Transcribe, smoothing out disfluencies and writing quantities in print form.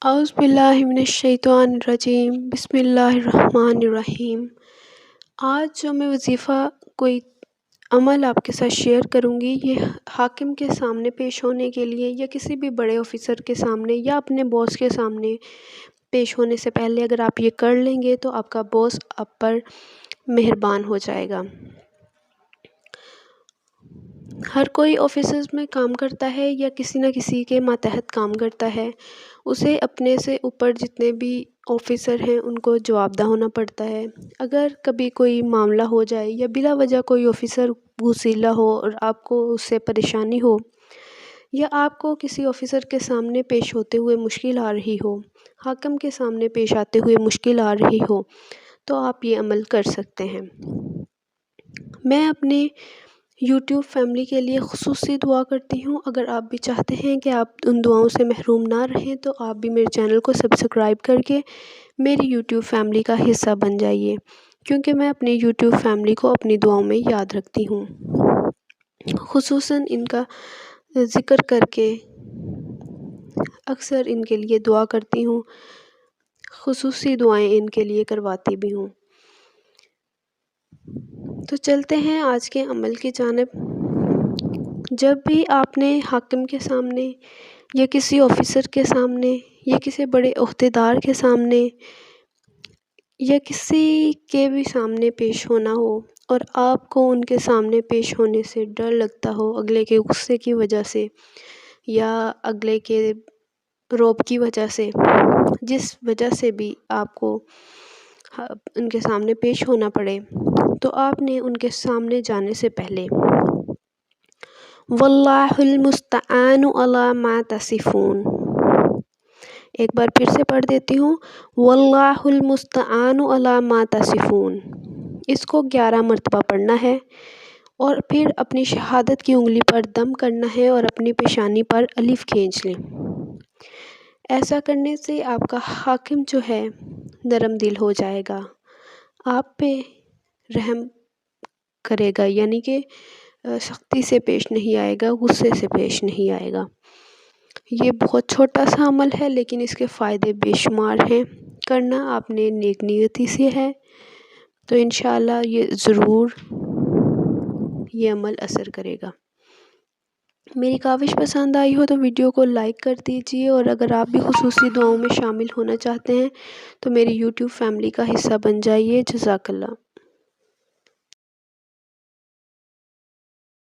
اعوذ باللہ من الشیطان الرجیم، بسم اللہ الرحمن الرحیم۔ آج جو میں وظیفہ کوئی عمل آپ کے ساتھ شیئر کروں گی، یہ حاکم کے سامنے پیش ہونے کے لیے یا کسی بھی بڑے آفیسر کے سامنے یا اپنے باس کے سامنے پیش ہونے سے پہلے اگر آپ یہ کر لیں گے تو آپ کا باس آپ پر مہربان ہو جائے گا۔ ہر کوئی آفیسز میں کام کرتا ہے یا کسی نہ کسی کے ماتحت کام کرتا ہے، اسے اپنے سے اوپر جتنے بھی آفیسر ہیں ان کو جواب دہ ہونا پڑتا ہے۔ اگر کبھی کوئی معاملہ ہو جائے یا بلا وجہ کوئی آفیسر غصیلا ہو اور آپ کو اس سے پریشانی ہو یا آپ کو کسی آفیسر کے سامنے پیش ہوتے ہوئے مشکل آ رہی ہو، حاکم کے سامنے پیش آتے ہوئے مشکل آ رہی ہو، تو آپ یہ عمل کر سکتے ہیں۔ میں اپنے یوٹیوب فیملی کے لیے خصوصی دعا کرتی ہوں۔ اگر آپ بھی چاہتے ہیں کہ آپ ان دعاؤں سے محروم نہ رہیں تو آپ بھی میرے چینل کو سبسکرائب کر کے میری یوٹیوب فیملی کا حصہ بن جائیے، کیونکہ میں اپنی یوٹیوب فیملی کو اپنی دعاؤں میں یاد رکھتی ہوں، خصوصاً ان کا ذکر کر کے اکثر ان کے لیے دعا کرتی ہوں، خصوصی دعائیں ان کے لیے کرواتی بھی ہوں۔ تو چلتے ہیں آج کے عمل کی جانب۔ جب بھی آپ نے حاکم کے سامنے یا کسی آفیسر کے سامنے یا کسی بڑے عہدیدار کے سامنے یا کسی کے بھی سامنے پیش ہونا ہو اور آپ کو ان کے سامنے پیش ہونے سے ڈر لگتا ہو، اگلے کے غصے کی وجہ سے یا اگلے کے رعب کی وجہ سے، جس وجہ سے بھی آپ کو ان کے سامنے پیش ہونا پڑے، تو آپ نے ان کے سامنے جانے سے پہلے واللہ المستعان علی ما تصفون، ایک بار پھر سے پڑھ دیتی ہوں، واللہ المستعان علی ما تصفون، اس کو 11 مرتبہ پڑھنا ہے اور پھر اپنی شہادت کی انگلی پر دم کرنا ہے اور اپنی پیشانی پر الف کھینچ لیں۔ ایسا کرنے سے آپ کا حاکم جو ہے نرم دل ہو جائے گا، آپ پہ رحم کرے گا، یعنی کہ سختی سے پیش نہیں آئے گا، غصے سے پیش نہیں آئے گا۔ یہ بہت چھوٹا سا عمل ہے لیکن اس کے فائدے بے شمار ہیں۔ کرنا آپ نے نیک نیتی سے ہے تو انشاءاللہ یہ ضرور یہ عمل اثر کرے گا۔ میری کاوش پسند آئی ہو تو ویڈیو کو لائک کر دیجئے، اور اگر آپ بھی خصوصی دعاؤں میں شامل ہونا چاہتے ہیں تو میری یوٹیوب فیملی کا حصہ بن جائیے۔ جزاک اللہ۔